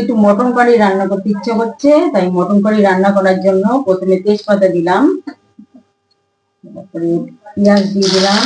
একটু mutton curry রান্না করতে ইচ্ছে হচ্ছে, তাই মটন কারি রান্না করার জন্য প্রথমে তেজপাতা দিলাম, তারপরে পেঁয়াজ দিয়ে দিলাম,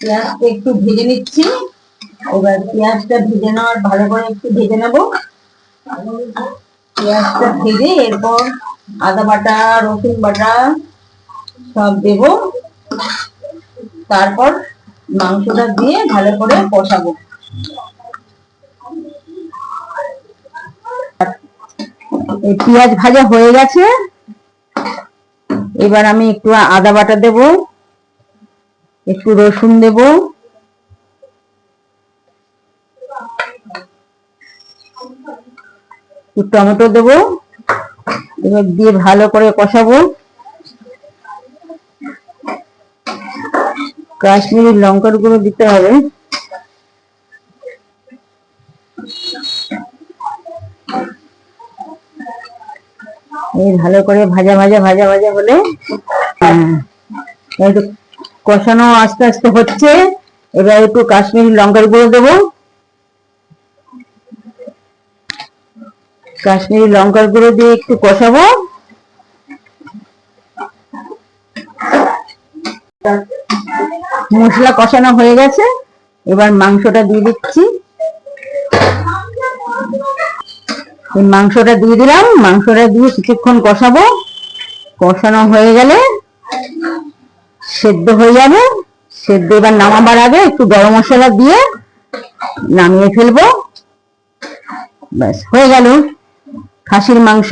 পেঁয়াজটা একটু ভেজে নিচ্ছি। এবার পেঁয়াজটা ভেজে নেওয়ার ভালো করে একটু ভেজে নেব। পেঁয়াজটা ভেজে এরপর আদা বাটা, রসুন বাটা সব দেব। তারপর মাংসটা দিয়ে ভালো করে কষাবো। এই পেঁয়াজ ভাজা হয়ে গেছে, এবার আমি একটু আদা বাটা দেব, একটু রসুন দেব, একটু টমেটো দেব। এবার দিয়ে ভালো করে কষাবো। কাশ্মীরি লঙ্কার গুঁড়ো দিতে হবে। এই ভালো করে ভাজা ভাজা ভাজা ভাজা হলে একটু কষানো আস্তে আস্তে হচ্ছে। এবার একটু কাশ্মীরি লঙ্কার গুঁড়ো দেবো। কাশ্মীরি লঙ্কার গুঁড়ো দিয়ে একটু কষাবো। মশলা কষানো হয়ে গেছে, এবার মাংসটা দিয়ে দিচ্ছি। এই মাংসটা দিয়ে দিলাম। মাংসটা দিয়ে কিছুক্ষণ কষাবো। কষানো হয়ে গেলে সেদ্ধ হয়ে যাবে। সেদ্ধ এবার নামাবার আগে একটু গরম মশলা দিয়ে নামিয়ে ফেলবো। ব্যাস হয়ে গেল খাসির মাংস।